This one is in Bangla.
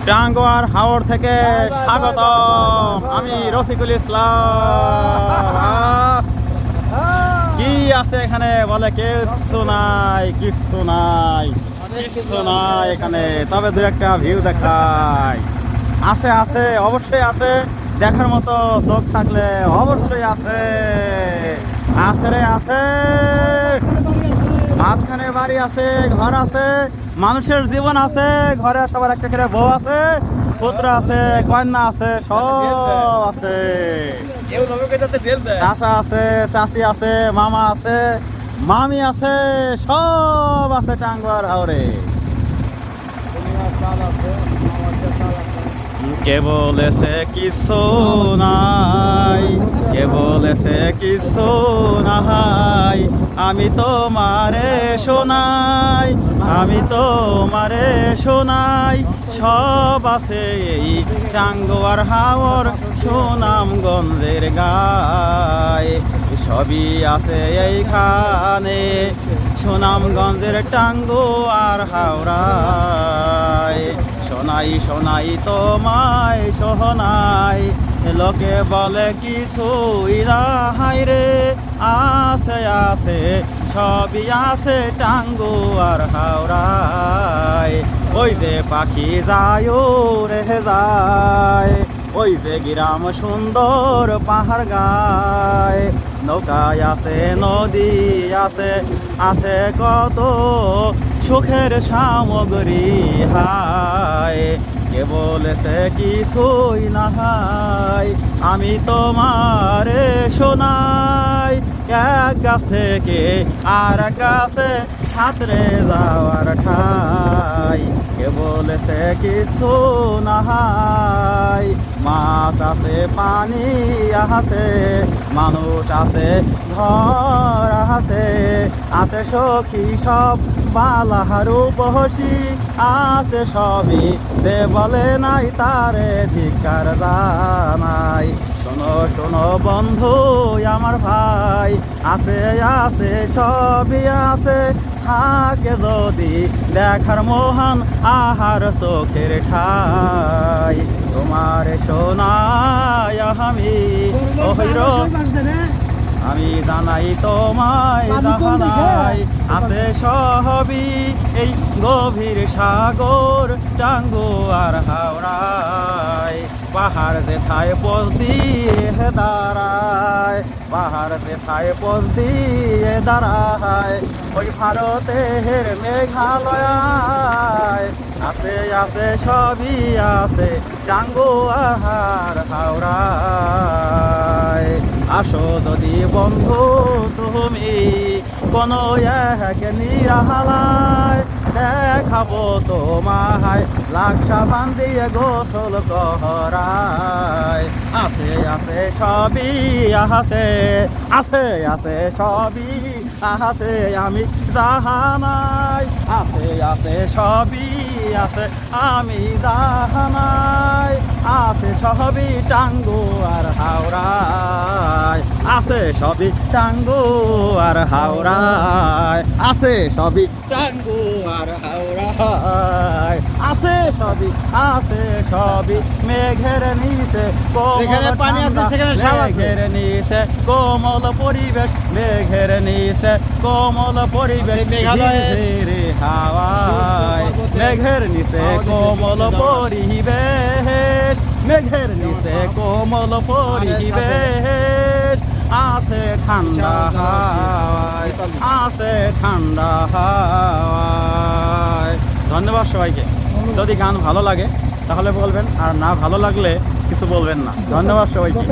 টাঙ্গুয়ার হাওর থেকে স্বাগত। আমি রফিকুল ইসলাম। কি আছে এখানে বলে? কিচ্ছু নাই, কিচ্ছু নাই, কিচ্ছু নাই এখানে। তবে দু একটা ভিউ দেখাই। আছে আছে, অবশ্যই আছে। দেখার মতো চোখ থাকলে অবশ্যই আছে। আছে রে আছে। মাঝখানে বাড়ি আছে, ঘর আছে, মানুষের জীবন আছে। ঘরে সবার একটা করে বউ আছে, পুত্র আছে, কন্যা আছে, সব আছে। চাচা আছে, চাচি আছে, মামা আছে, মামি আছে, সব আছে টাঙ্গুয়ার হাওরে। কে বলেছে কিছু নাই, কে বলেছে কিছু নাই, আমি তোমারে শোনাই, আমি তোমারে শোনাই। সব আছে এই টাঙ্গুয়ার হাওর সুনামগঞ্জের গায়ে, সবই আছে এইখানে সুনামগঞ্জের টাঙ্গুয়ার হাওরায়। শোনাই শোনাই তোমায় শোনাই, লোকে বলে কিছুই নাই রে। আছে আছে, সবই আছে টাঙ্গুয়ার হাওরায়। ওই যে পাখি যায় রে যায়, ওই যে গ্রাম সুন্দর পাহাড় গায়। নৌকায় আছে, নদী আছে, আছে কত সুখের সামগ্রী হায়। কে বলেছে কিছুই নাই, আমি তোমারে শোনাই। এক গাছ থেকে আর এক গাছে ছাত্রে যাওয়ার ঠাই। কে বলেছে কিছু নাই, মাছ আছে, পানি আছে, মানুষ আছে, ঘর আছে, আছে সখী সব বালাহারু বহসি আছে সবই। যে বলে নাই তারে ধিক্কার জানাই। শোনো শোনো বন্ধু আমার ভাই, আছে আছে সবই আছে, থাকে যদি দেখার মহান আহার চোখের ঠাই। তোমার শোনাই আমি জানাই তোমায় জানাই। আছে সবই এই গভীর সাগর টাঙ্গুয়ার হাওরায়। পাহাড় যেথায় পোজ দিয়ে দাঁড়ায়, পাহাড় যেথায় পোজ দিয়ে দাঁড়ায়, ওই ভারতের মেঘালয়ায়। আছে আছে সবই আছে টাঙ্গুয়ার হাওরায়। আসো যদি বন্ধু তুমি কোনো এক নিরালায়, দেখাবো তোমায় লাকসা বান্ধিয়ে গোসল করায়। আছে আছে সবই আছে, আছে আছে সবই আছে, আমি জাহানাই। আছে আছে সবই আছে, আমি জাহানাই। আছে সবই টাঙ্গুয়ার হাওরায়, আছে সবই টাঙ্গুয়ার হাওরায়, আছে সবই টাঙ্গুয়ার হাওরায়। আছে সবই, আছে সবই মেঘের নিচে কোমল পানি আছে, সেখানে মেঘের নিচে কোমল পরিবেশ, মেঘের নিচে কোমল পরিবেশ। মেঘালয়ের হাওয়ায়, মেঘের নিচে কোমল পরিবেশ, মেঘের নিচে কোমল পরিবেশ। আছে ঠান্ডা হাওয়ায়, আছে ঠান্ডা হাওয়ায়। ধন্যবাদ সবাইকে। যদি গান ভালো লাগে তাহলে বলবেন, আর না ভালো লাগলে কিছু বলবেন না। ধন্যবাদ সবাইকে।